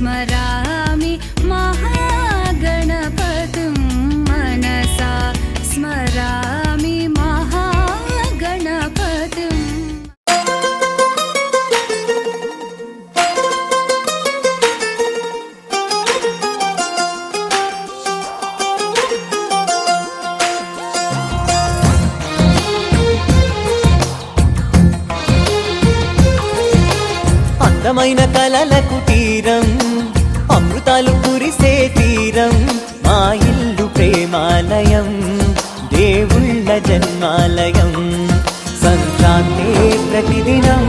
स्मरामि महागणपतिं मनसा स्मरामि महागणपतिम् అందమైన కలల కుటీరం అమృతాలు కురిసే తీరం మా ఇల్లు ప్రేమాలయం దేవుళ్ళ జన్మాలయం సంక్రాంతే ప్రతిదినం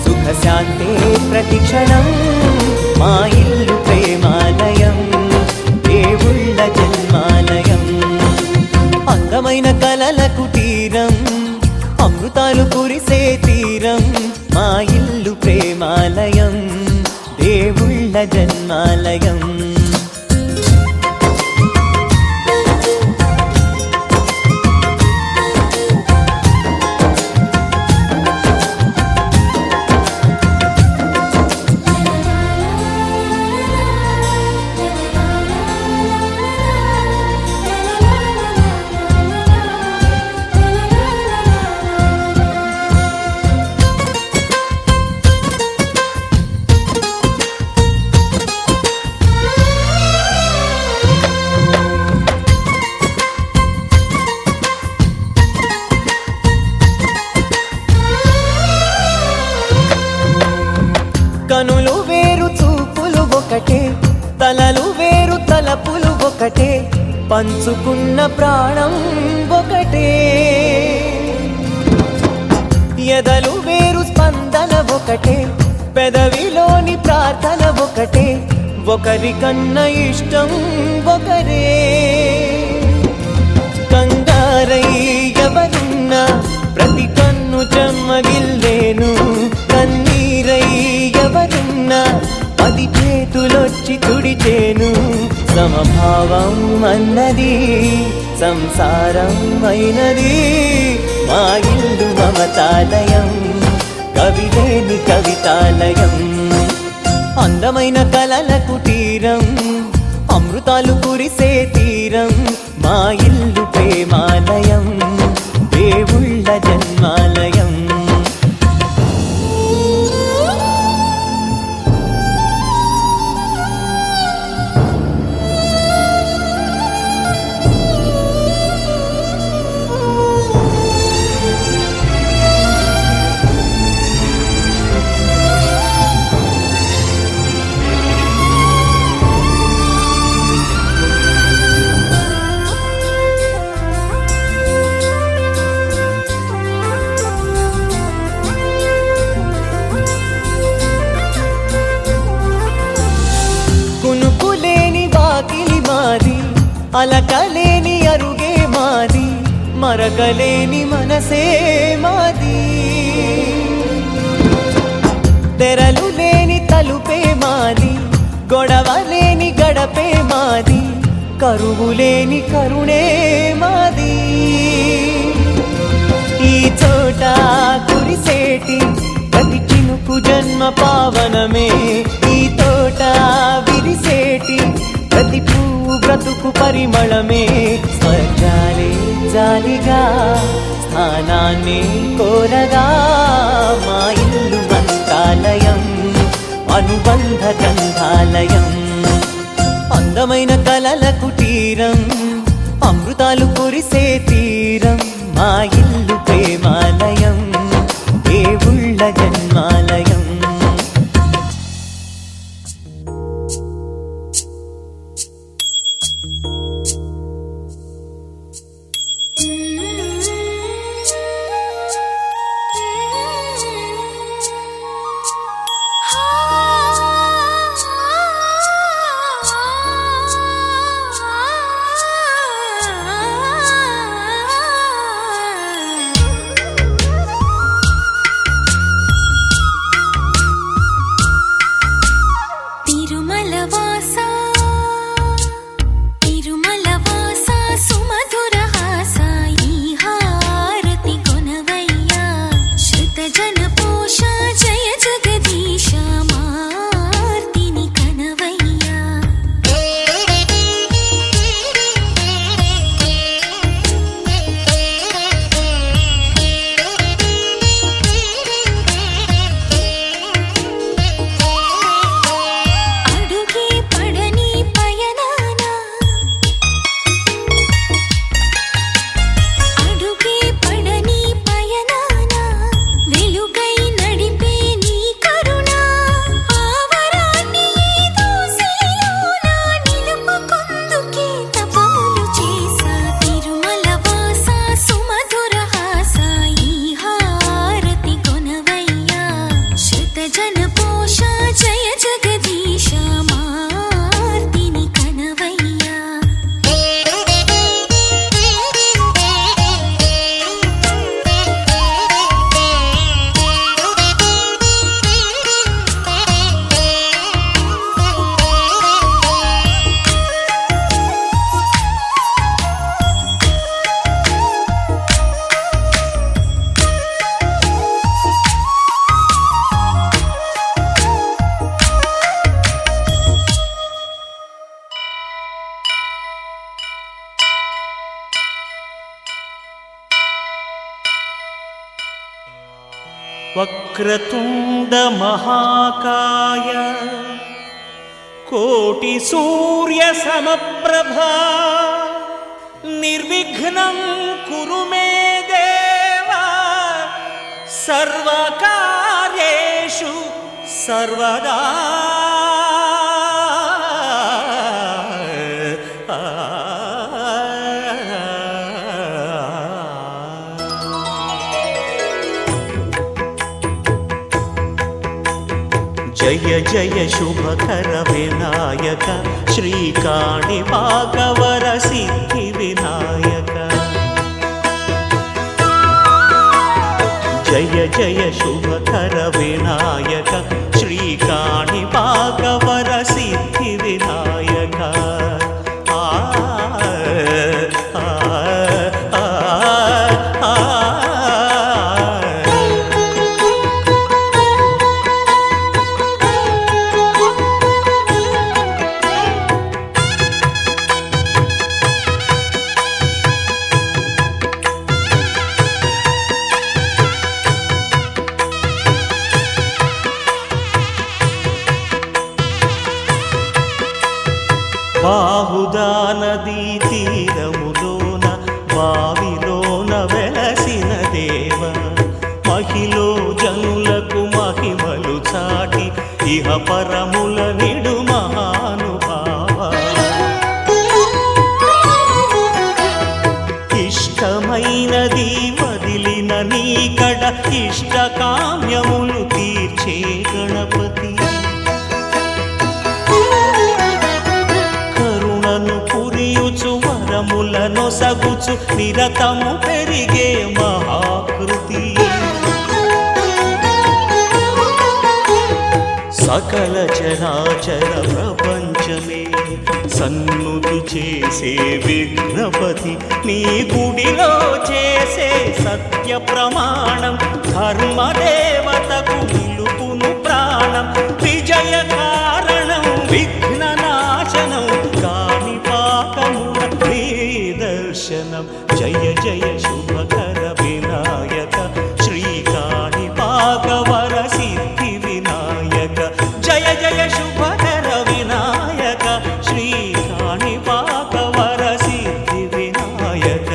సుఖశాంతే ప్రతిక్షణం మా ఇల్లు ప్రేమాలయం దేవుళ్ళ జన్మాలయం అందమైన కలల కుటీరం అమృతాలు కురిసే తీరం మా ఇల్లు ప్రేమాలయం దేవుళ్ళ జన్మాలయం కనులు వేరు చూపులు ఒకటే తలలు వేరు తలపులు ఒకటే పంచుకున్న ప్రాణం ఒకటే ఎదలు వేరు స్పందన ఒకటే పెదవిలోని ప్రార్థన ఒకటే ఒకరికన్నా ఇష్టం ఒకరే కంగారై ఎవరున్నా ప్రతి కన్ను చెమ్మగిల్లేను కన్నీరై ఎవరున్నా పది చేతులొచ్చి తుడిచేను సమభావం అన్నది సంసారం అయినది మా ఇల్లు మమతాలయం కవిలేని కవితాలయం అందమైన కలల కుటీరం అమృతాలు కురిసే తీరం మా ఇల్లు ప్రేమాలయం దేవుళ్ళ జన్మాలయం అలకలేని అరుగే మాది మరకలేని మనసే మాది తెరలు లేని తలుపే మాది గొడవ లేని గడపే మాది కరువు లేని కరుణే మాది ఈ చోట కురిసేటి ప్రతి చినుకు జన్మ పావనమే ఈ తోట విరిసేటి ప్రతి పువ్వు బ్రతుకు పరిమళమే స్వర్గాలే జాలిగా స్థానాన్ని కోరగా మా ఇల్లు మంత్రాలయం అనుబంధ గంధాలయం అందమైన కలల కుటీరం అమృతాలు కురిసే తీరం మా ఇల్లు ప్రేమాలయం దేవుళ్ళ జన్మాలయం వక్రతుండ మహాకాయ కోటి సూర్య సమప్రభా నిర్విఘ్నం కురు మే దేవ సర్వకార్యేషు సర్వదా. జయ జయ శుభకర వినాయక శ్రీకాణిపాకవర సిద్ధి వినాయక. జయ జయ శుభకర వినాయక శ్రీకాణిపాకవర సిద్ధి వినాయక. బాహుదా నదీ తీరములోన బావిలోన వెలసిన దేవ మహిలో జనులకు మహిమలు చాటి ఇహ పరముల నిడు మహానుభావ. ఇష్టమైనది వదిలిన నీకడ ఇష్ట కామ్యములు తీర్చే గణపతి. పురియుచు వరములను సగుచు నిరతము పెరిగే మహాకృతి. సకల చరాచర ప్రపంచమే సన్నుతి చేసే విఘ్నపతి. నీ గుడిలో చేసే సత్య ప్రమాణం ధర్మదేవతకు నిలుపును ప్రాణం. విజయ కారణం విఘ్న నాశనం కాణిపాకమున నీ దర్శనం. జయ జయ శుభకర వినాయక శ్రీకాణిపాకవర సిద్ధి వినాయక. జయ జయ శుభకర వినాయక శ్రీకాణిపాకవర సిద్ధి వినాయక.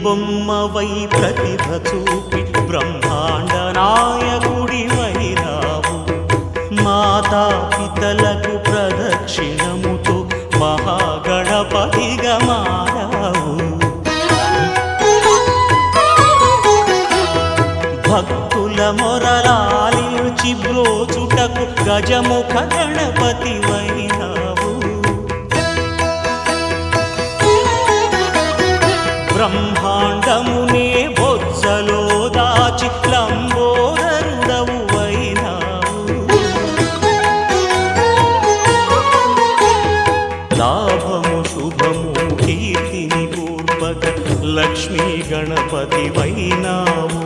బొమ్మవై ప్రతిభ చూపి బ్రహ్మాండ నాయకుడి వైరావు. మాతా పితలకు ప్రదక్షిణముతో మహాగణపతిగా మారావు. భక్తుల మొరలాలించి బ్రోచుటకు గజముఖ గణపతి వైరావు. బ్రహ్మాండమునే బొజ్జలో దాచి లంబోదరుడవు వైనావు. లాభము శుభము కీర్తిని పూర్వక లక్ష్మీ గణపతి వైనావు.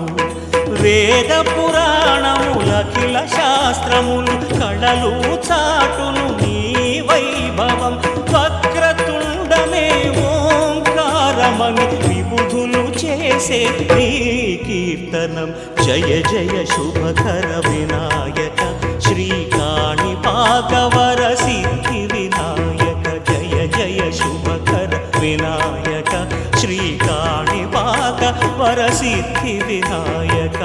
వేద పురాణములఖిల శాస్త్రములు కళలు చాటును నీ వైభవం. వక్రతుండమే ఓంకారమని విబుధులు చేసే నీ కీర్తనం. జయ జయ శుభకర వినాయక శ్రీకాణిపాకవర సిద్ధి వినాయక. జయ జయ శుభకర వినాయక శ్రీకాణిపాకవర సిద్ధి వినాయక.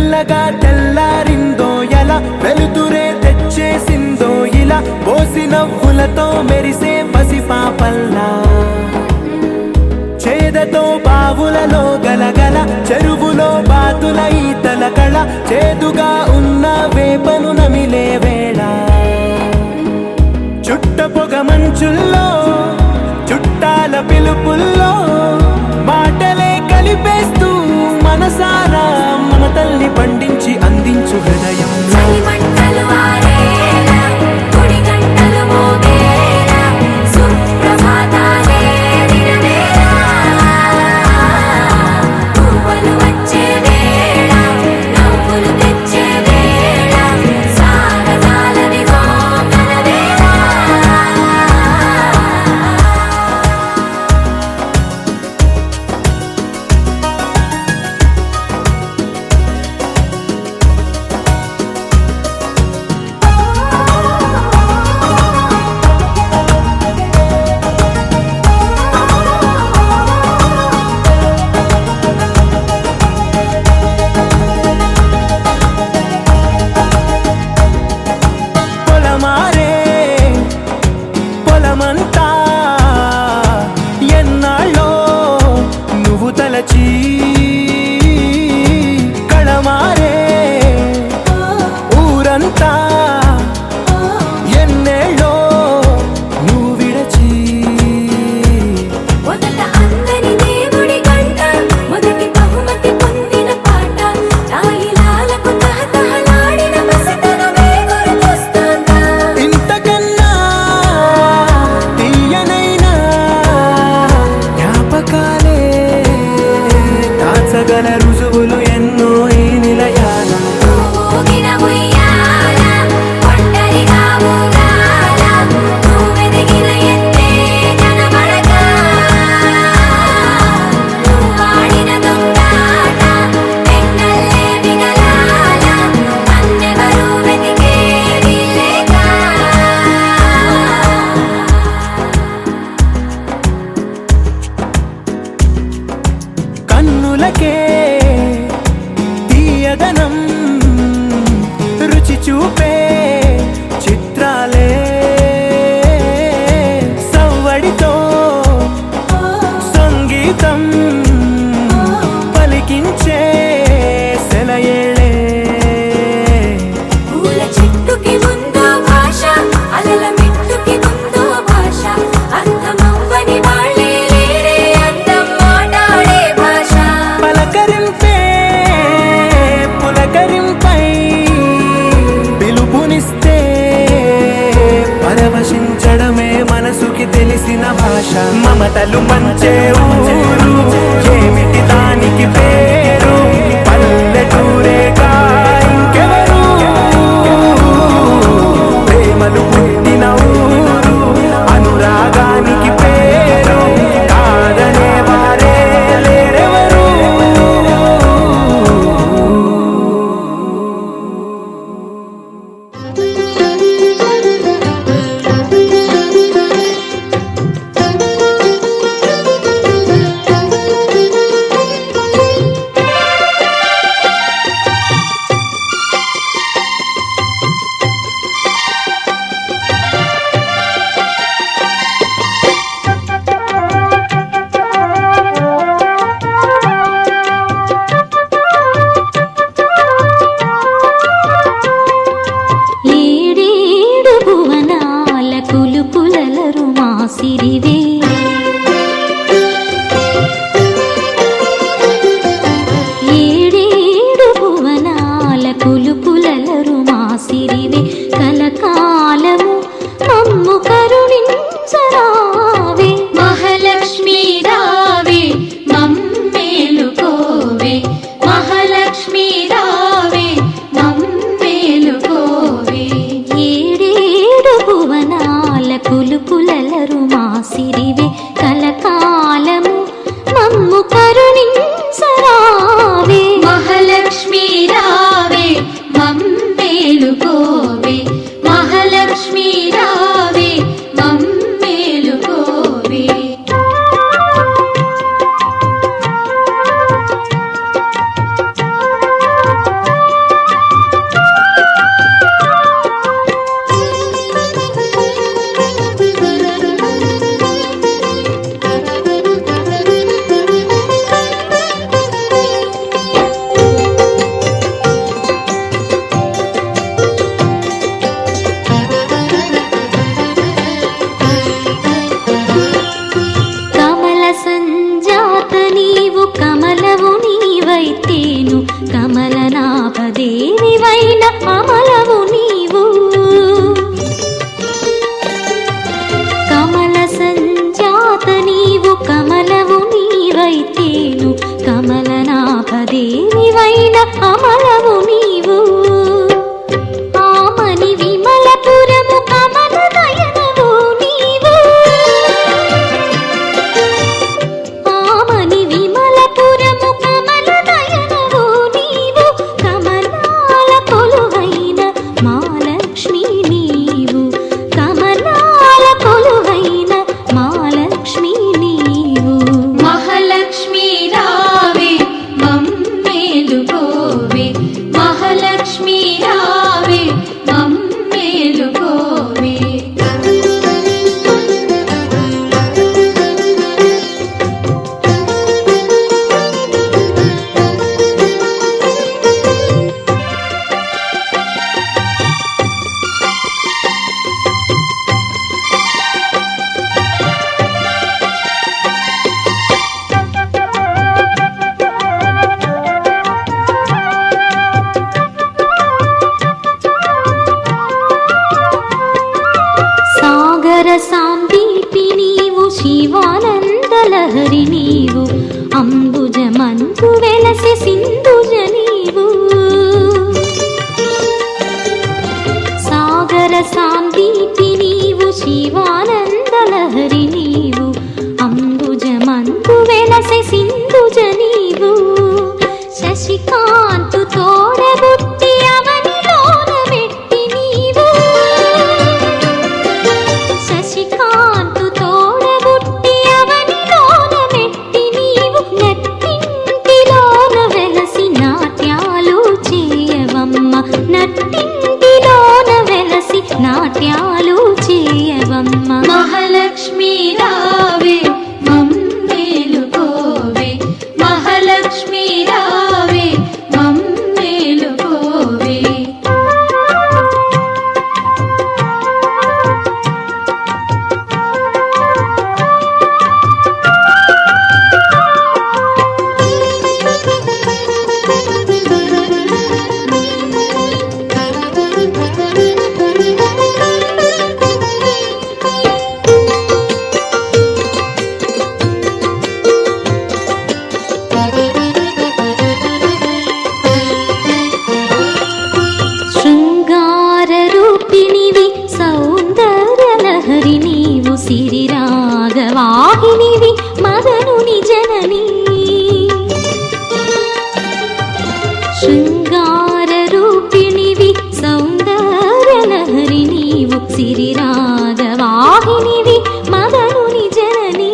మెల్లగా తెల్లారిందో ఎలా వెలుతురే తెచ్చేసిందో ఇలా పోసి నవ్వులతో మెరిసే పసిపాపల్లా చేదతో బావులలో గలగల చెరువులో బాతుల ఈతల కళ చేదుగా ఉన్న వేపను నమిలే వేళ చుట్ట పొగ మంచుల్లో చుట్టాల పిలుపుల్లో మాటలే కలిపేస్తూ మనసారా మమతల్ని పండించి అందించు హృదయం పొలమంతా ఎన్నాళ్ళో నువ్వు తలచి కళమారే ఊరంతా ఎన్నేళ్ళో నువ్వు విడచి మొదట అందరి దేవుడి గంట మొదటి బహుమతి పొందిన పాట తాయిలాలకు తహతహలాడిన మసితనమే గుర్తొస్తుందా ఇంతకన్నా తీయనైనా జ్ఞాపకాలే దాచగల రుజువులు ఎన్నో ఈ నిలయాల ఊగిన ఉయ్యాల ఒంటరిగా ఊగాల నువ్వెదిగిన ఎత్తే కనబడక నువ్వాడిన దొంగాట పెన్నల్లే మిగలాల నన్నెవరూ వెతికేది లేక కన్నులకే తీయదనం రుచి చూపే చిత్రాలే సవ్వడితో సంగీతం పలికించే సెలయేళే పూల చెట్టుకి ఉందో భాష అలల మిట్టుకి ఉందో భాష అర్థమవ్వని వాళ్ళే లేరే అందం మాట్లాడే భాష పలకరింపే పులకరింపై పిలుపునిస్తే పరవశించడమే మనసుకి తెలిసిన భాష మమతలు పంచే ఊరు ఏమిటి దానికి పేరు పల్లెటూరేగా ఇంకెవరు ప్రేమలు పుట్టిన ఊరు అనురాగానికి పేరు కాదనే వారే లేరెవరు ఏడేడు భువనాల కులుకులలరు మాసిరివే ఏడేడు భువనాల కులుకులలరు మాసిరివే కలకాలము మమ్ము కరుణించరావే మహాలక్ష్మీ రావే మమ్మేలుకోవే మహాలక్ష్మీ రావే మమ్మేలుకోవే ఏడేడు భువనాల కులుకులలరు మాసిరివే కలకాలము మమ్ము కరుణించరావే మహాలక్ష్మీ రావే మమ్మేలుకోవే మహాలక్ష్మీ రావే మమ్మేలుకోవే అంబుజమందు వెలసె సింధుజ నీవు సాగర సాందీపి నీవు శివానందలహరి నీవు అంబుజమందు వెలసె సింధుజ నీవు శశికాంతు తోడబుట్టి అవనిలోన మెట్టి నీవు శశికాంతు తోడబుట్టి అవనిలోన మెట్టి నీవు నట్టింటిలోన వెలసి నాట్యాలు చేయవమ్మ నట్టింటిలోన వెలసి నాట్యాలు చేయవమ్మ మహాలక్ష్మి రావే మమ్మేలుకోవే మహాలక్ష్మి రావే మమ్మేలుకోవే శృంగార రూపిణివి సౌందర్యలహరి నీవు సిరిరాగవాహినివి మదనుని జనని శృంగార రూపిణివి సౌందర్యలహరి నీవు సిరిరాగవాహినివి మదనుని జనని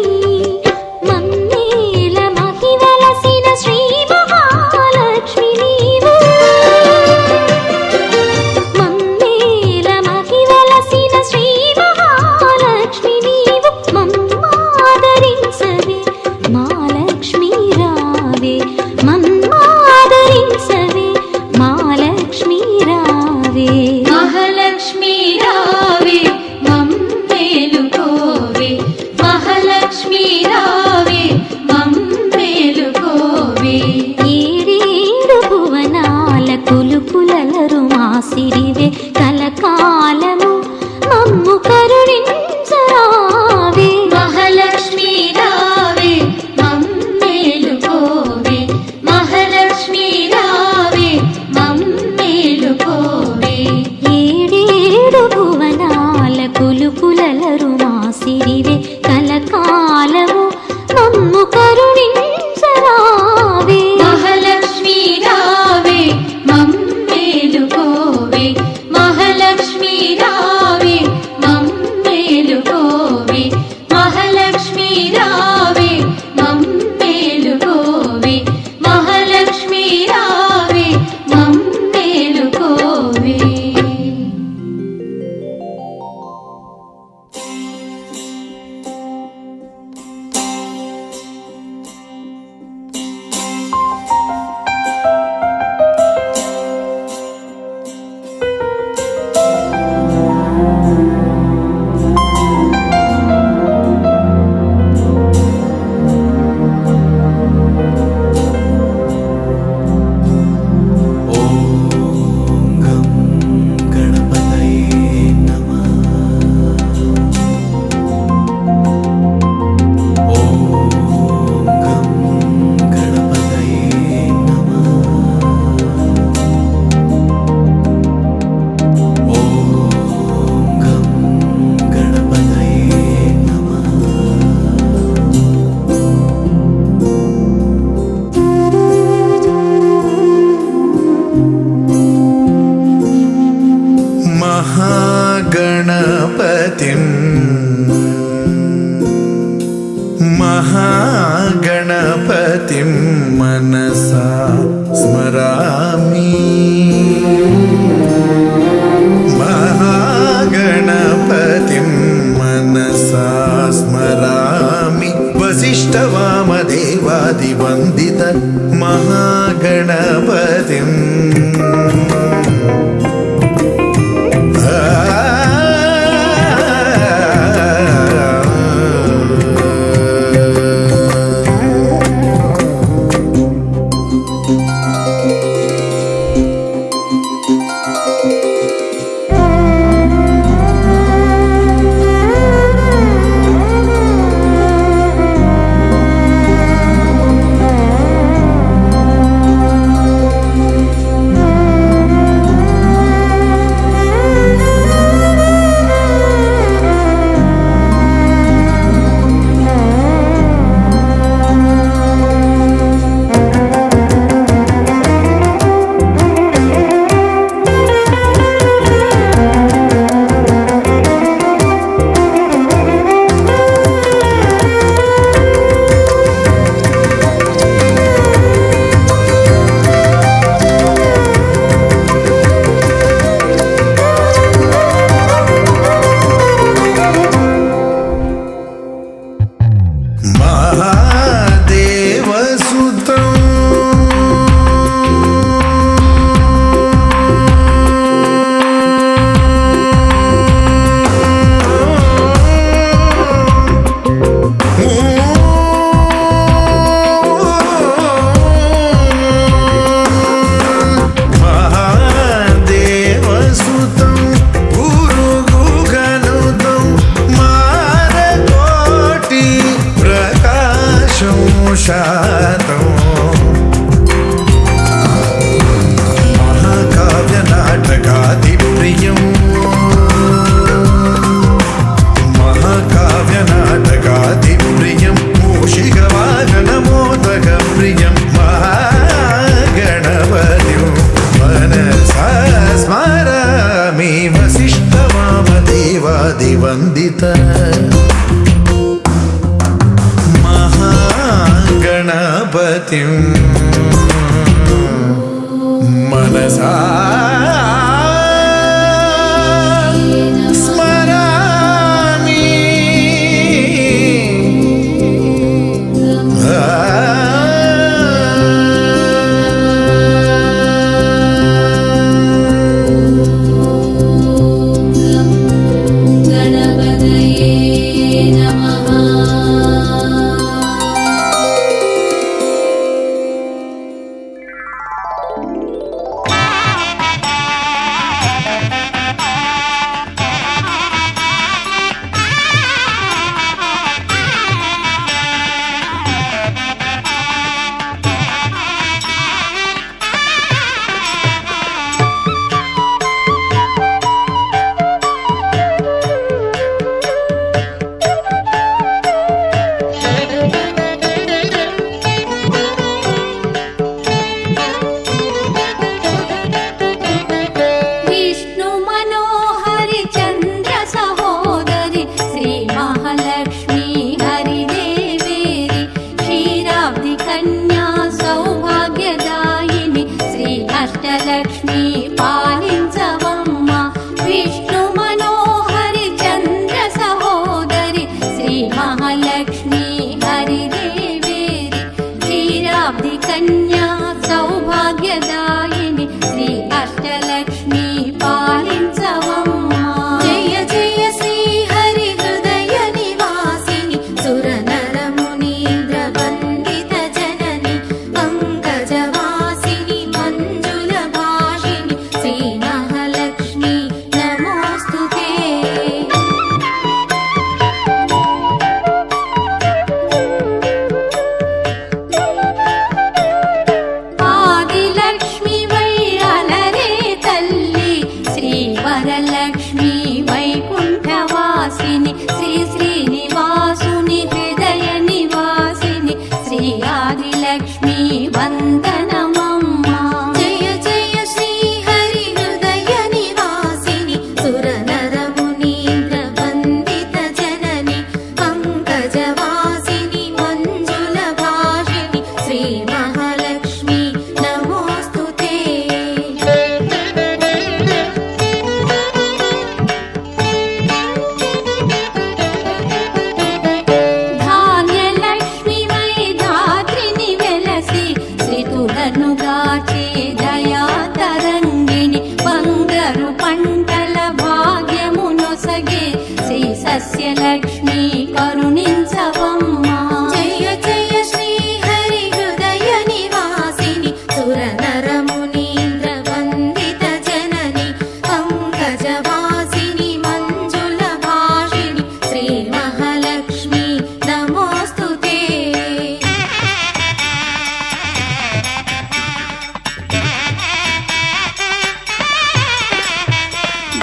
మమ్మేల మహివలసిన శ్రీ మహాలక్ష్మి నీవు మమ్మేల మహివలసిన శ్రీ మహాలక్ష్మి నీవు మమ్మాదరించవే మాలక్ష్మి రావే మమ్మాదరించవే మాలక్ష్మి రావే మహాలక్ష్మి రావే మమ్మేలుకోవే మహాలక్ష్మి రావే మమ్మేలుకోవే ఏడేడు భువనాల కులుకులలరు మాసిరివే కలకాలము మమ్ము కరుణించరావే మహాలక్ష్మి రావే మమ్మేలుకోవే మహాలక్ష్మి రావే మమ్మేలుకోవే ఏడేడు భువనాల కులుకులలరు మాసిరివే కలకాలము మమ్ము కరుణించరావే మహాలక్ష్మి రావే మమ్మేలుకోవే మహాలక్ష్మి రావే మమ్మేలుకోవే మహాలక్ష్మి రావే మమ్మేలుకోవే మహాలక్ష్మి రావే మమ్మేలుకోవే महागणपतिं मनसा स्मरामि महागणपतिं मनसा स्मरामि वसिष्ठवामदेवादिवन्दित महागणपतिम् गणपतिं मनसा स्मरामि विष्णु मनोहरि चन्द्र सहोदरि श्री महालक्ष्मी हरिदेवेरि क्षीराब्धि कन्या सौभाग्यदायिनि श्री अष्टलक्ष्मी पालिंचवम्मा विष्णु मनोहरि चन्द्र सहोदरि श्री महालक्ष्मी हरिदेवेरि क्षीराब्धि कन्या सौभाग्यदायिनि श्री अष्टलक्ष्मी पालिंचवम्मा जय जय श्री हरि हृदय निवासिनि सुरनर मुनीन्द्र वन्दित जननि पंकजवासिनि मंजुल भाषिनि श्री महालक्ष्मी नमोस्तुते आदिलक्ष्मी वैरलरे तल्ली श्री वरलक्ष्मी वैकुण्ठवासिनि श्री श्रीनिवासुनि हृदय निवासिनि श्री आदिलक्ष्मी वन्दनमम्मा जय जय श्री हरि हृदय निवासिनि सुरनर मुनीन्द्र वन्दित जननि पंकजवासिनि मंजुल भाषिनि श्री महालक्ष्मी नमोस्तुते धान्यलक्ष्मी वैधात्रिनि वेलसि श्रीतुలను గాచే దయా తరంగిణి బంగారు పంటల భాగ్యమునొసగే శ్రీ సస్యలక్ష్మి కరుణించవమ్మా జయ జయ శ్రీ హరి హృదయ నివాసిని సురనర మునీంద్ర వందిత జనని పంకజవాసిని మంజుల భాషిని శ్రీ మహాలక్ష్మి నమోస్తుతే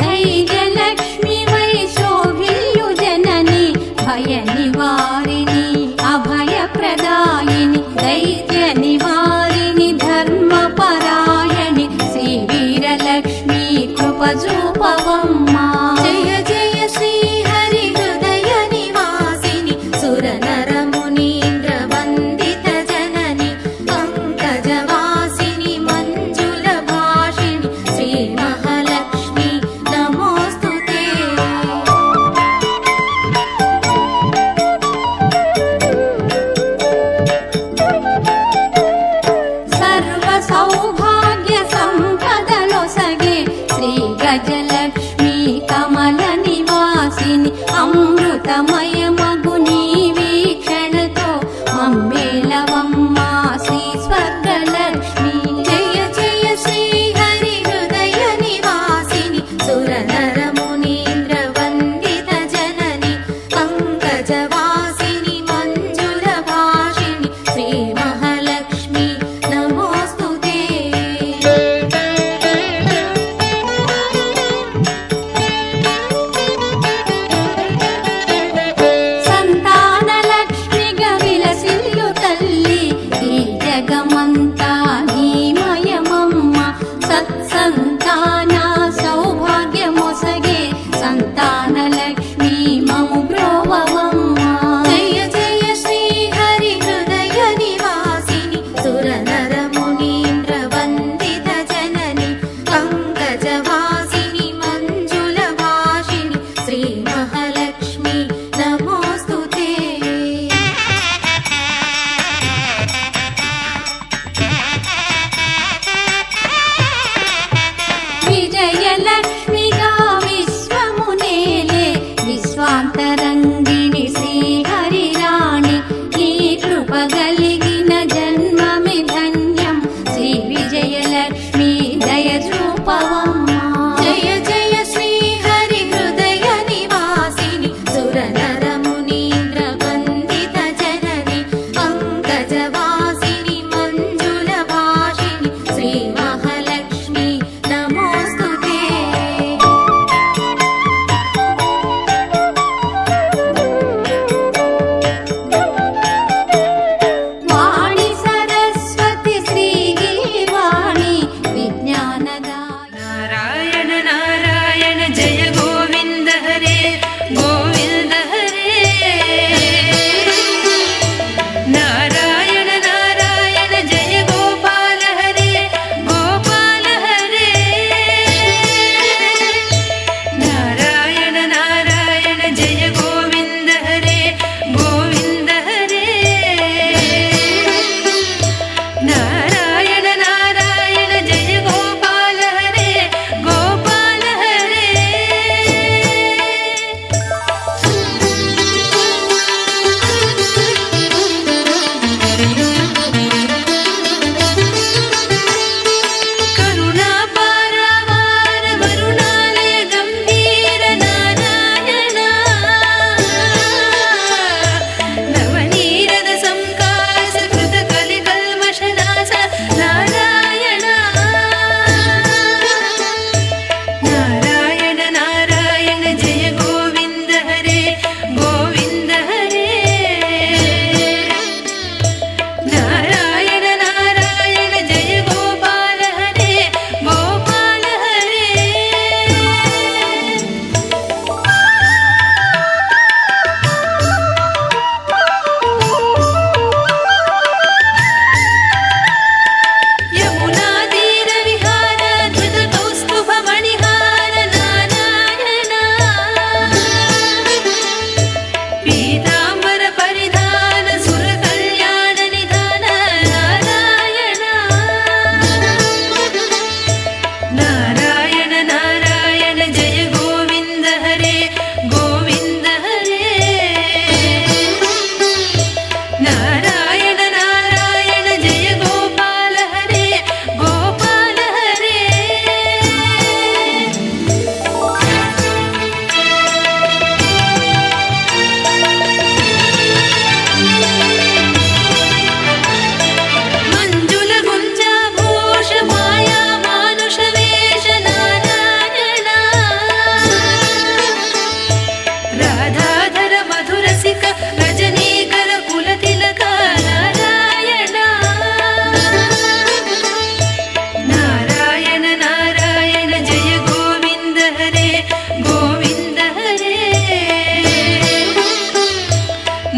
धैर्यलक्ष्मी वै शोभिल्युजननि भय निवारिणि अभयप्रदायिनि दैत्य निवारिणि धर्मपरायणि श्री वीरलक्ष्मी कृपजूपवम्मा जय जय श्री हरि हृदय निवासिनि सुरनर मुनीन्द्र वन्दित जननि पंकजवासिनि मंजुल भाषिनि श्री महालक्ष्मी नमोस्तुते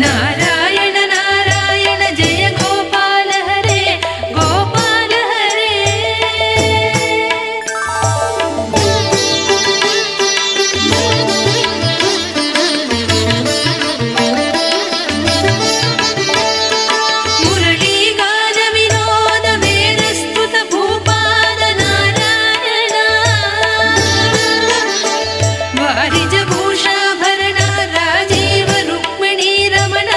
నారాయణ నారాయణ జయ గోపాల హరే గోపాల హరే మురళీ గాన వినోద వేదస్తుత భూపాద నారాయణ వారిజ భూషాభరణ రాజీవ రుక్మిణీ రమణ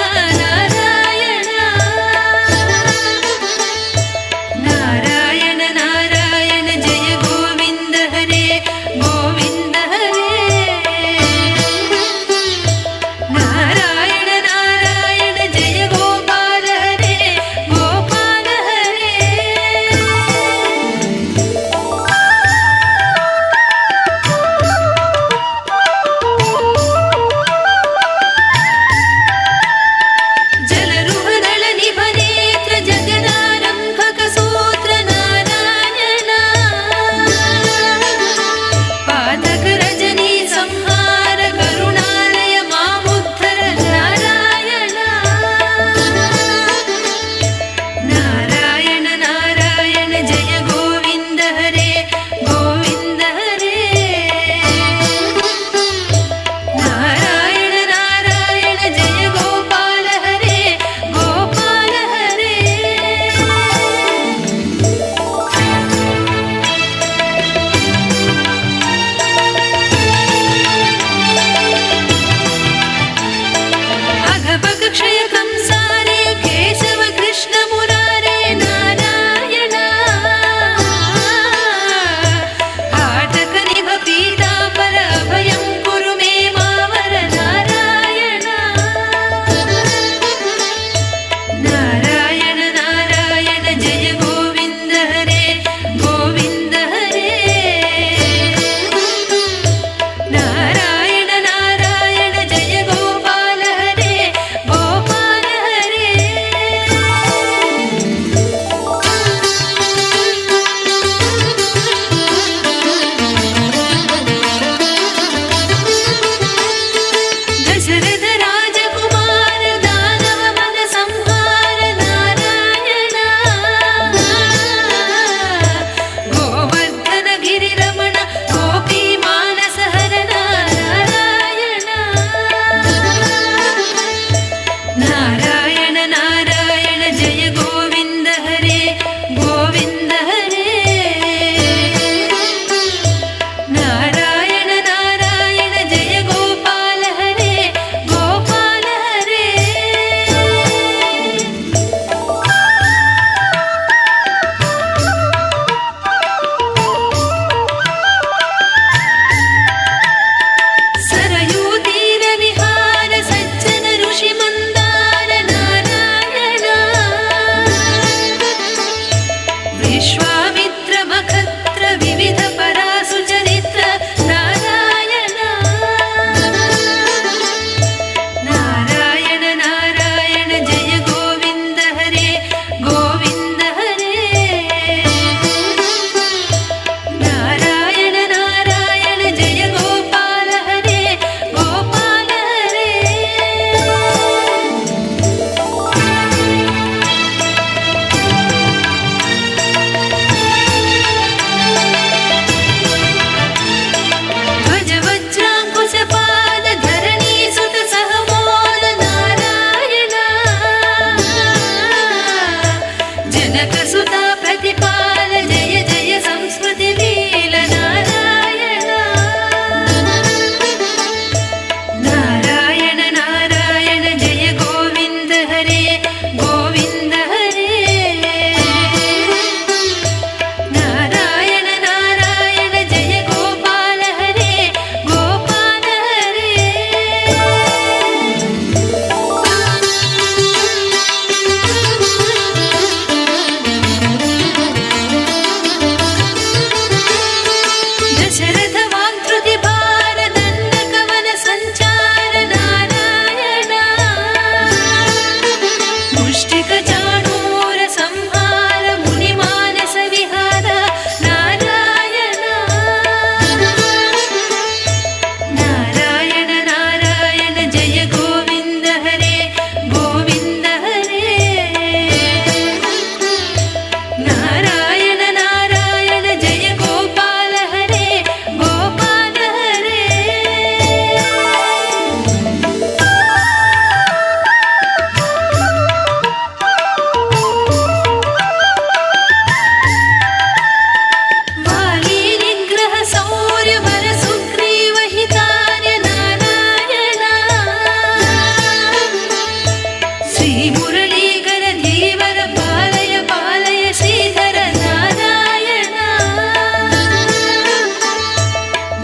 శ్రీ మురళీకర ధీవర పాలయ పాలయ శ్రీధర నారాయణ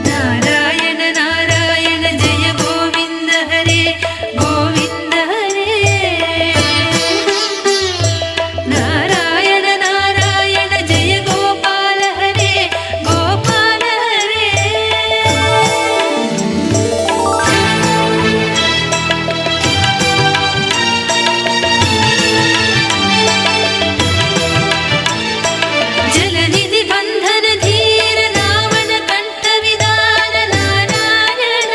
నారాయణ నారాయణ జయ గోవింద హరే గోవింద హరే నారాయణ నారాయణ జయ గోపాల హరే గోపాల హరే జలనిధి బంధన ధీర రావణ కంఠ విదాన నారాయణ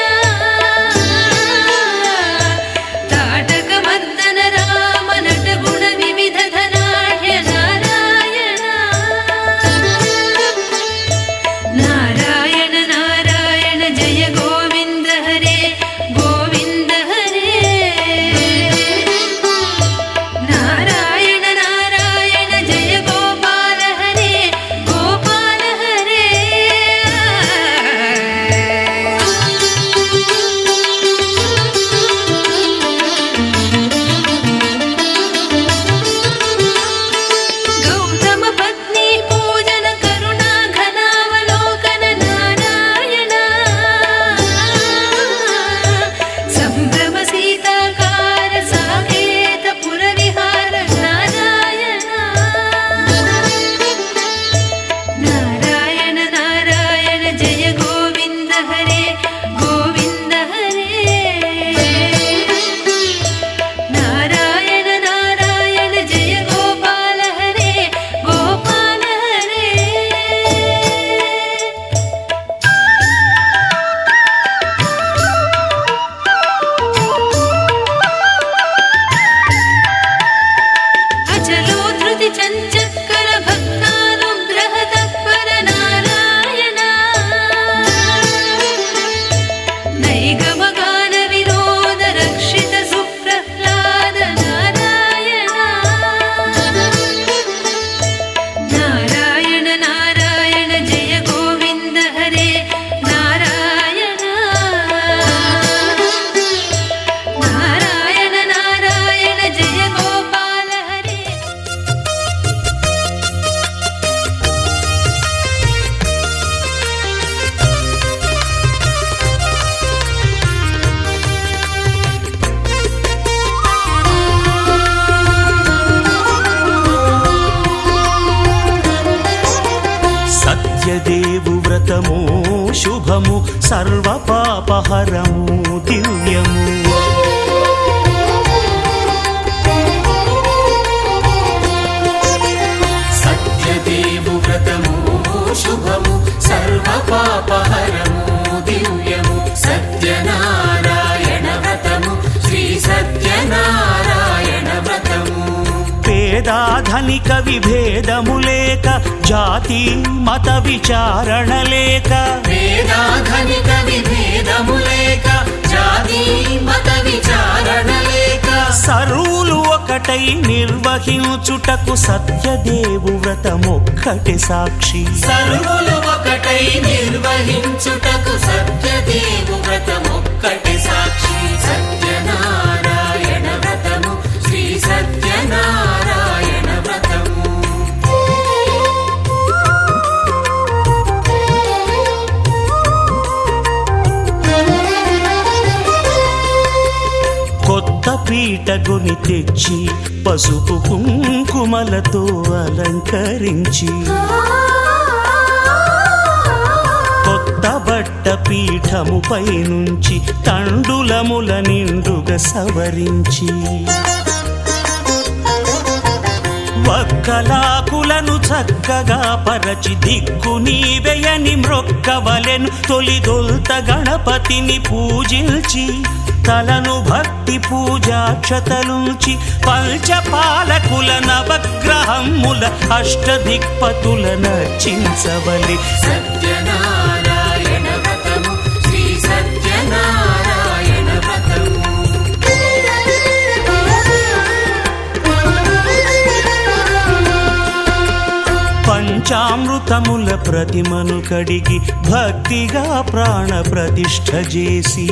తాటక మర్దన రామ నట గుణ వివిధ ధనాఢ్య నారాయణ నారాయణ నారాయణ జయ గోవింద హరే గోవింద హరే నారాయణ నారాయణ జయ గోపాల హరే గోపాల హరే గౌతమ పత్ని పూజన కరుణా ఘనావలోకన నారాయణ సంభ్రమ సీతాకార సాకేత పుర విహార నారాయణ నారాయణ నారాయణ జయ గోవింద హరే గోవింద హరే నారాయణ నారాయణ జయ గోపాల హరే గోపాల హరే అచలో ధృతి చంచక్కర భక్తానుగ్రహ తత్పర నారాయణ నైగమగాన వినోద రక్షిత సుప్రహ్లాద నారాయణ నారాయణ నారాయణ జయ గోవింద హరే నారాయణ నారాయణ నారాయణ జయ గోపాల హరే సత్యదేవు వ్రతము శుభము సర్వ పాపహరము దివ్యము సత్యదేవు వ్రతము శుభము సర్వ పాపహరము దివ్యము సత్యనారాయణ వ్రతము శ్రీ సత్యనారాయణ వ్రతము పేదాధనిక విభేదము లేక జాతి మత విచారణ లేక వేదాధనిక విభేదము లేక జాతి మత విచారణ లేక సర్వులు ఒకటై నిర్వహించుటకు సత్యదేవు వ్రతమొక్కటి సాక్షి సర్వులు ఒకటై నిర్వహించుటకు సత్యదేవు వ్రతమొక్కటి సాక్షి సత్యనారాయణ వ్రతము శ్రీ సత్యనారాయణ వ్రతము కొత్త పీటగుని తెచ్చి పసుపు కుంకుమలతో అలంకరించి కొత్త బట్ట పీఠముపై నుంచి తండులముల నిండుగా సవరించి వక్కలాకులను చక్కగా పరచి దిక్కు నీవెయని మ్రొక్కవలెను తొలిదొల్త గణపతిని పూజించి తలను భక్తి పూజాక్షతలుంచి పంచపాలకుల నవగ్రహముల అష్టదిక్పతుల నర్చించవలి సత్యనారాయణ వ్రతము శ్రీ సత్యనారాయణ వ్రతము పంచామృతముల ప్రతిమను కడిగి భక్తిగా ప్రాణ ప్రతిష్ఠ చేసి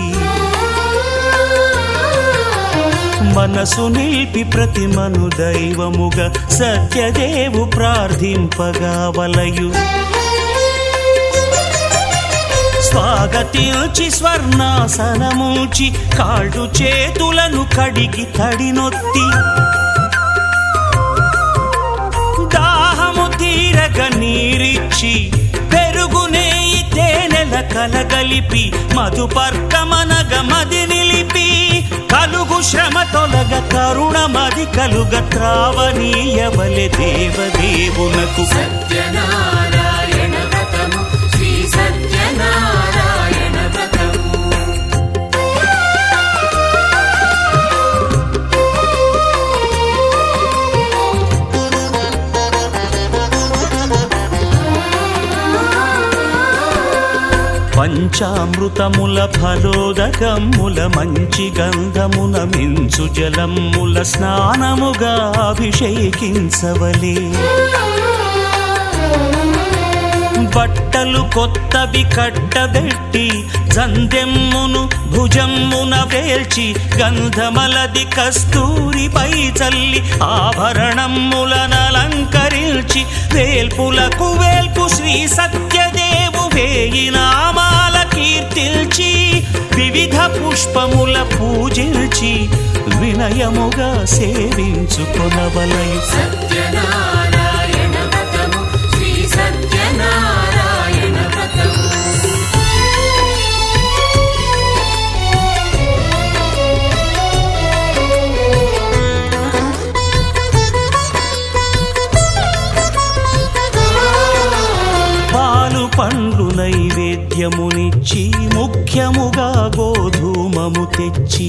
మనసు నిలిపి ప్రతిమను దైవముగా సత్యదేవు ప్రార్థింపగా వలయు. స్వాగతించి స్వర్ణాసనముంచి కాళ్ళు చేతులను కడిగి తడినొత్తి దాహము తీరగ నీరిచ్చి పెరుగునేయి తేనెల కలగలిపి మధుపర్కమనగ మది నిలిపి కలుగు శ్రమ తొలగ కరుణమది కలుగ త్రావనీయవలె దేవదేవునకు. సత్యనారాయణ వ్రతము శ్రీ సత్యనారాయణ వ్రతము. పంచామృతముల ఫలోదకముల మంచి గంధమున మించు జలముల స్నానముగా అభిషేకించవలే. బట్టలు కొత్తవి కట్టబెట్టి జందెమ్మును భుజమ్మున వేల్చి గంధమలది కస్తూరిపై చల్లి ఆభరణములనలంకరించి వేల్పులకు వేల్పు శ్రీ సత్యదేవు వేయి నామాల కీర్తిల్చి వివిధ పుష్పముల పూజించి వినయముగా సేవించుకొనవలయు. సత్యనారాయణ వ్రతము శ్రీ సత్యనారాయణ వ్రతము. పాలు పండ్లు నైవేద్యమునిచ్చి ముఖ్యముగా గోధూమము తెచ్చి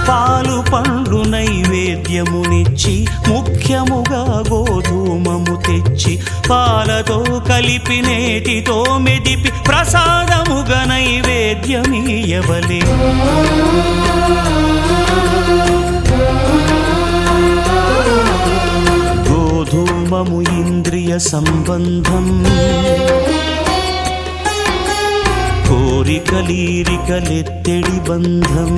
పాలు పండ్లు నైవేద్యమునిచ్చి ముఖ్యముగా గోధూమము తెచ్చి పాలతో కలిపి నేటితో మెదిపి ప్రసాదముగా నైవేద్యమీయవలే. గోధూమము ఇంద్రియ సంబంధం కోరికలీరికలెత్తెడి బంధం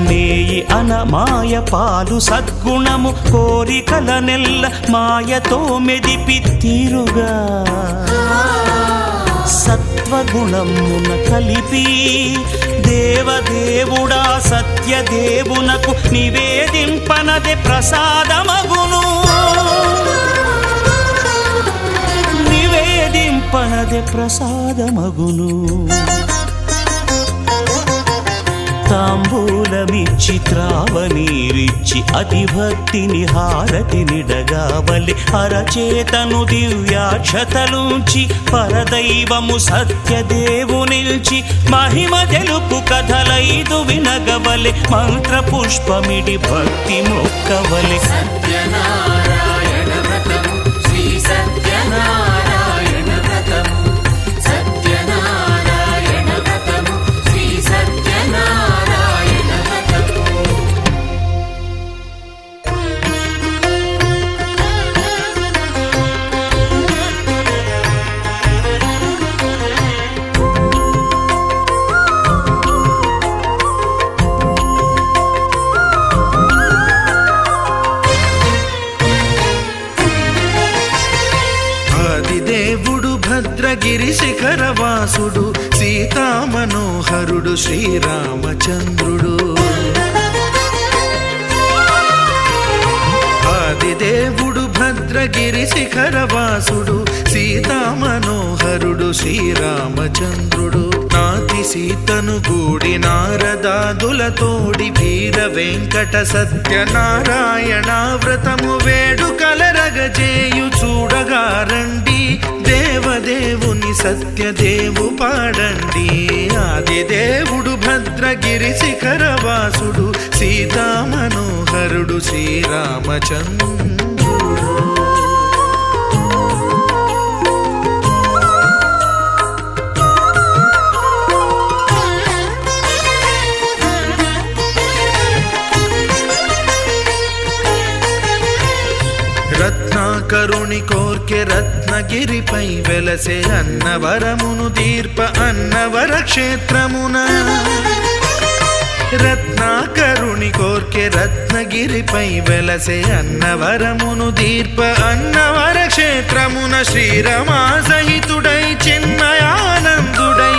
నేయి అనమాయ పాలు సద్గుణము కోరికల నెల్ల మాయతో మెదిపి తీరుగా సత్వగుణమున కలిపి దేవదేవుడా సత్యదేవునకు నివేదింపనదే ప్రసాదమగును. నివేదింపనదే ప్రసాదమగును. తాంబూలమిచ్చి త్రావనీరిచ్చి అతిభక్తిని హారతినిడగావలి అరచేతను దివ్యాక్షతలుంచి పరదైవము సత్యదేవు నిల్చి మహిమ తెలుపు కథలైదు వినగవలె మంత్ర పుష్పమిడి భక్తి మొక్కవలె. సత్యనారాయణ వ్రతము శ్రీ సత్యనారాయణ వ్రతము. సత్యనారాయణ వ్రతము శ్రీ సత్యనారాయణ వ్రతము. ఆదిదేవుడు భద్రగిరి శిఖరవాసుడు సీతామనోహరుడు శ్రీరామచంద్రుడు. ఆదిదేవుడు భద్రగిరి శిఖరవాసుడు సీతామనోహరుడు శ్రీరామచంద్రుడు. నాతి సీతను గూడి నారదాదులతోడి వీర వెంకట సత్యనారాయణ వ్రతము వేడుకలరగజేయు చూడగా రండి దేవదేవుని సత్యదేవు పాడండి. ఆదిదేవుడు భద్రగిరి శిఖరవాసుడు సీతామనోహరుడు శ్రీరామచంద్రుడు. కరుణి కోర్కె రత్నగిరిపై వెలసే అన్నవరమును దీర్ప అన్నవర క్షేత్రమున రత్నాకరుణి కోర్కె రత్నగిరిపై వెలసే అన్నవరమును దీర్ప అన్నవర క్షేత్రమున శ్రీరమా సహితుడై చిన్మయానందుడై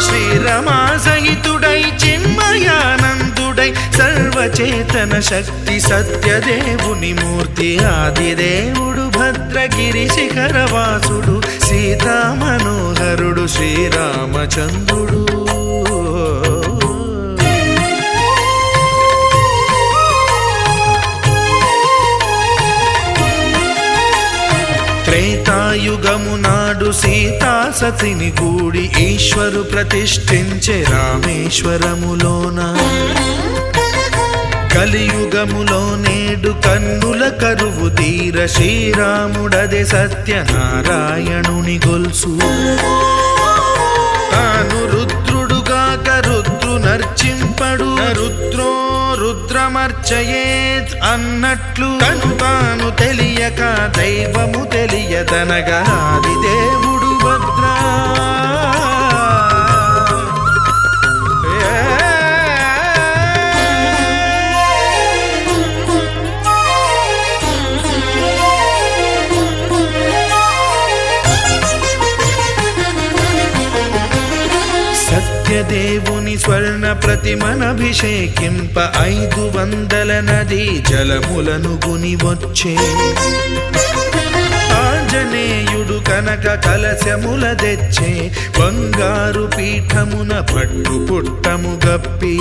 శ్రీరమా సహితుడై చిన్మయానందుడై సర్వచేతన శక్తి సత్యదేవుని మూర్తి ఆదిదేవుడు భద్రగిరి శిఖరవాసుడు సీతా మనోహరుడు శ్రీరామచంద్రుడు త్రేతాయుగము నాడు సీతా సతిని కూడి ఈశ్వరు ప్రతిష్ఠించే రామేశ్వరములోన కలియుగములో నేడు కన్నుల కరువు తీర శ్రీరాముడదే సత్యనారాయణుని గొల్సు తాను రుద్రుడుగాక రుద్రు నర్చింపడు రుద్రో రుద్రమర్చయేత్ అన్నట్లు తను తాను తెలియక దైవము తెలియదనగా ఆదిదేవుడు భద్రా సత్యదేవుని స్వర్ణ ప్రతిమనభిషేకింప 500 నదీ జలములను గుని వచ్చే ఆంజనేయుడు కనక కలశముల తెచ్చే బంగారు పీఠమున పట్టు పుట్టము గప్పి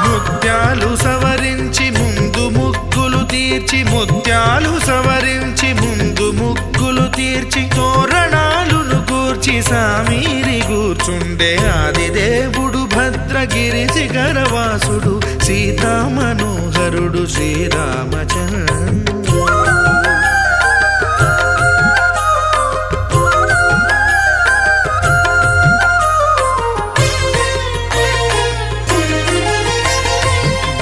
ముత్యాలు సవరించి ముందు ముగ్గులు తీర్చి ముత్యాలు సవరించి ముందు ముగ్గులు తీర్చి తోరణాలును కూర్చి సామీరి కూర్చుండే ఆదిదేవుడు భద్రగిరి శిఖరవాసుడు సీతా మనోహరుడు శ్రీరామచంద్రుడు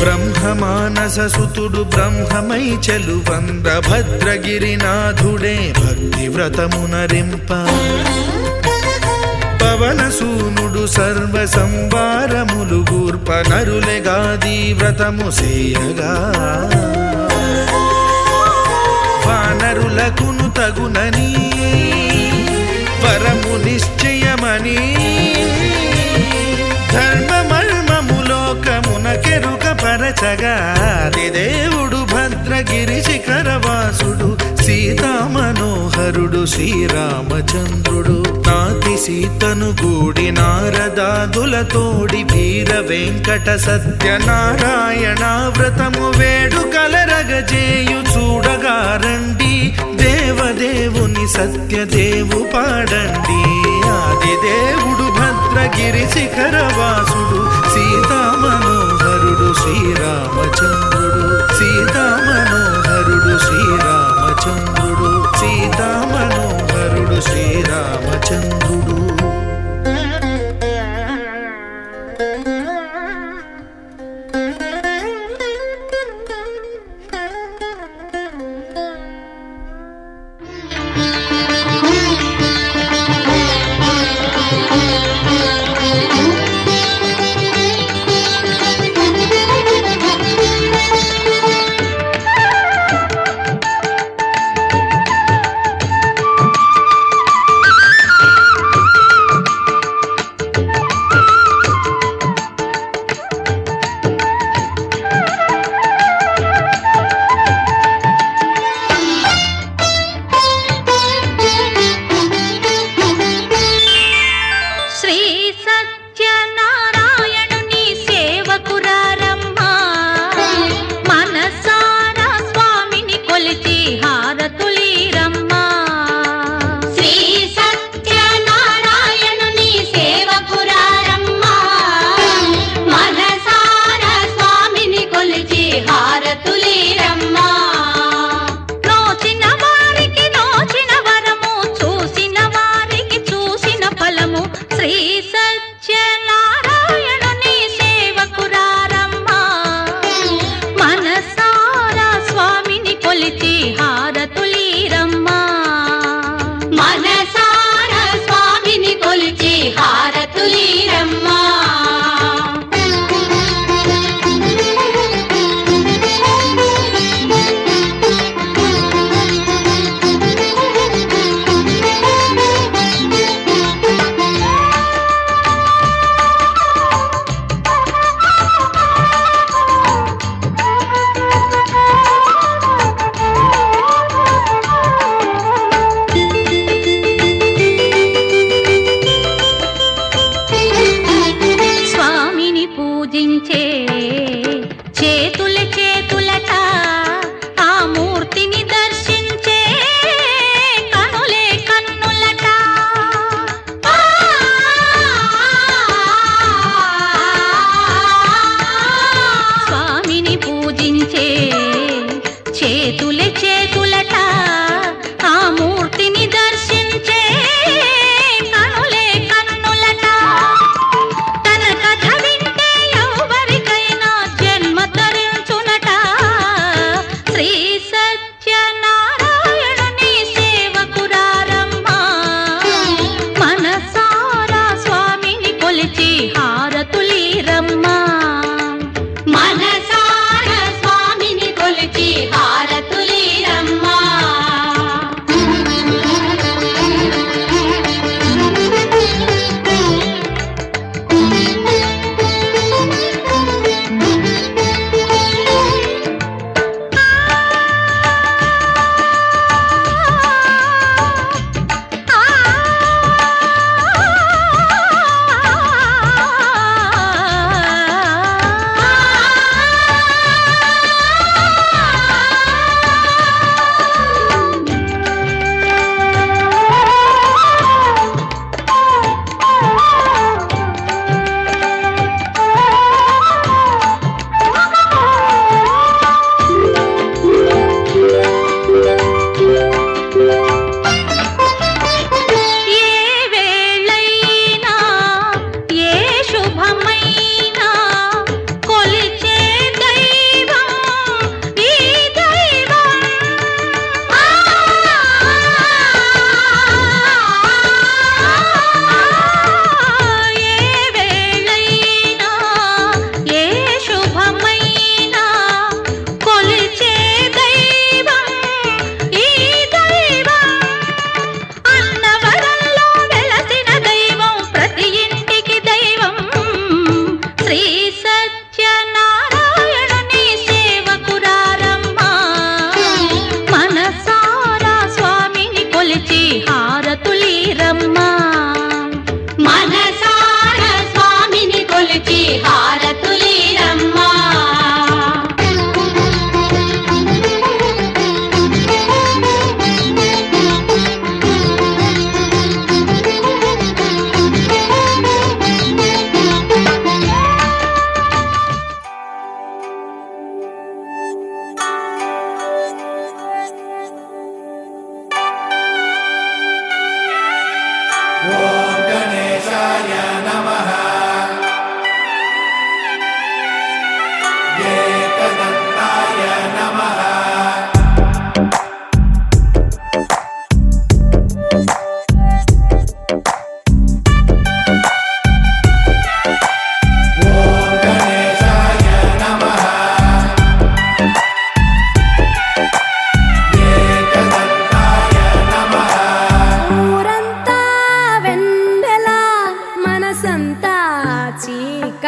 బ్రహ్మమానస సుతుడు బ్రహ్మమై చెలువంద భద్రగిరినాథుడే భక్తి వ్రతమునరింప పవనసూనుడు సర్వ సంవారములు గూర్ప నరులెగాది వ్రతము సేయగా వానరులకును తగునని వరము నిశ్చయమని ధర్మమర్మములోకమునకెరుక పరచగా దేవుడు భద్రగిరి శిఖరవాసుడు సీతా మనోహరుడు శ్రీరామచంద్రుడు నాతి సీతను గూడి నారదాదులతోడి వీర వెంకట సత్యనారాయణ వ్రతము వేడుకలరగజేయు చూడగా రండి దేవదేవుని సత్యదేవు పాడండి ఆదిదేవుడు భద్రగిరి శిఖరవాసుడు సీతా మనోహరుడు శ్రీరామచంద్రుడు సీతా మనోహరుడు శ్రీరామచంద్రుడు సీతా మనోహరుడు శ్రీరామచంద్రుడు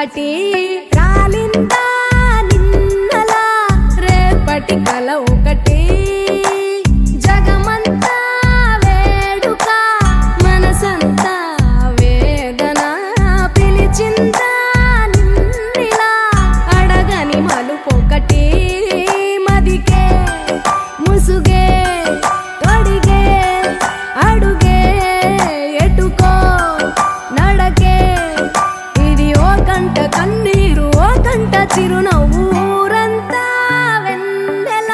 చీకటి రాలిందా నిన్నలా రేపటి కల ఒకటి జగమంతా వేడుక మనసంతా వేదన పిలిచిందా నిన్నిలా అడగని మలుపొకటి మదికే ముసుగే తొడిగే అడుగే ఎటుకో నడకే ఇది ఓ కంట కన్నీరు ఓ కంట చిరునవ్వు ఊరంతా వెన్నెల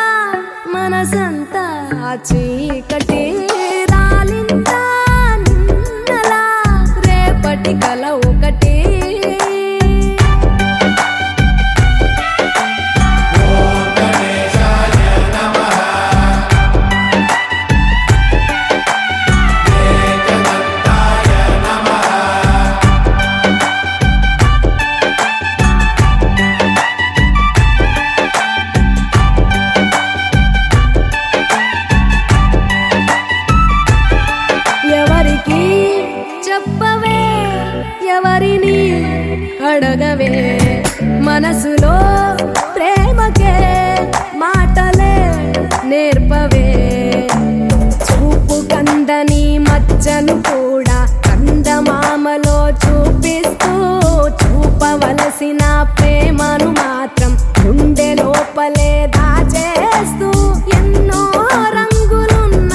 మనసంతా చీకటి రాలిందా నిన్నలా రేపటి కల ఒకటి ఎవరికి చెప్పవే ఎవరిని అడగవే మనసులో ప్రేమకే మాటలే నేర్పవే చూపు కందని మచ్చను కూడా కందమామలో చూపిస్తూ చూపవలసిన ప్రేమను మాత్రం గుండె లోపలే దాచేస్తూ ఎన్నో రంగులున్న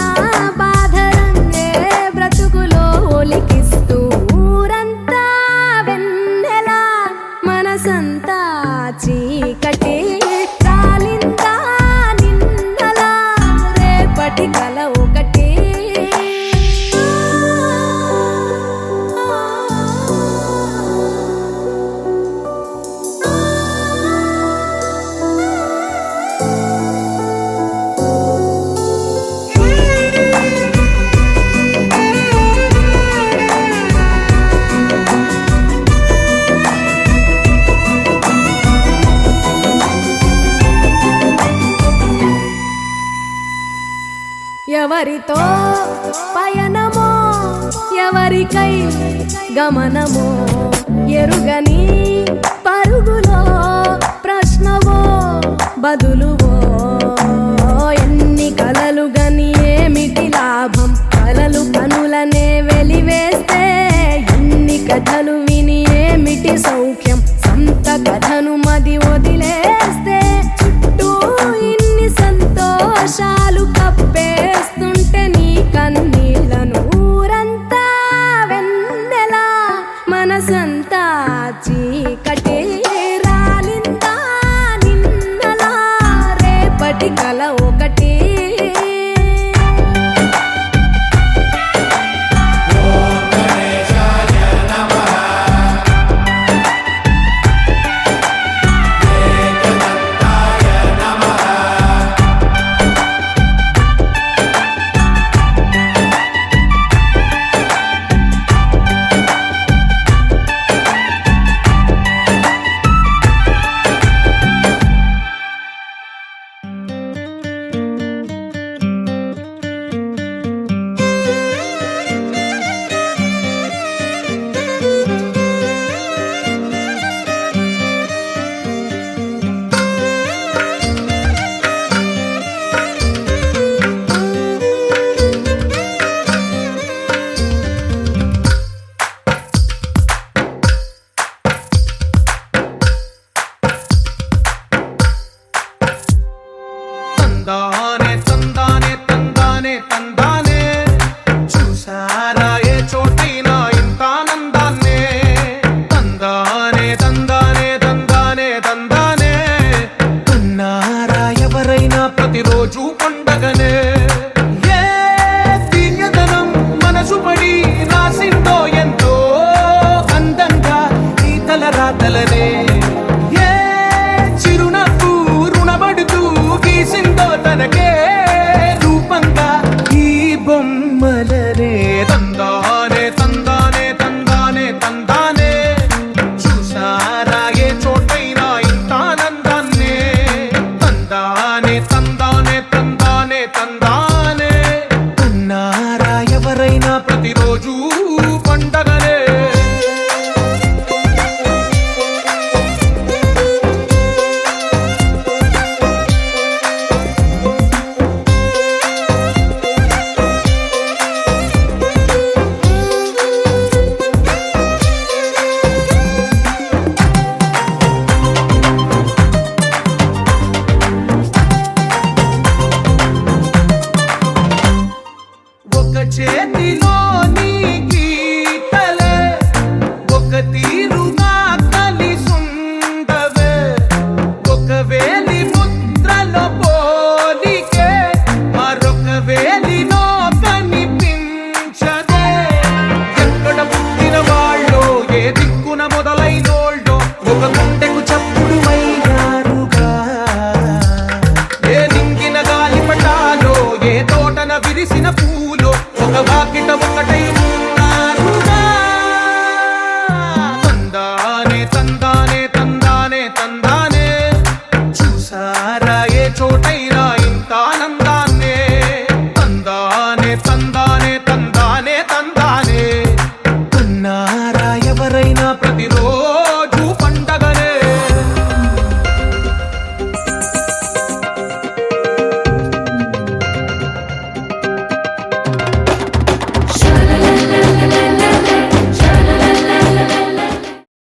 బాధ రంగే బ్రతుకులో ఒలికిస్తూ ఊరంతా వెన్నెల మనసంతా చీకటి రాలిందా నిన్నలా రేపటి కల ఒకటి ఎవరితో పయనమో ఎవరికై గమనమో ఎరుగని పరుగులో ప్రశ్నవో బదులువో ఎన్ని కలలు గని ఏమిటి లాభం కలలు కనులనే వెలివేస్తే ఎన్ని కథలు విని ఏమిటి సౌఖ్యం సంత కథను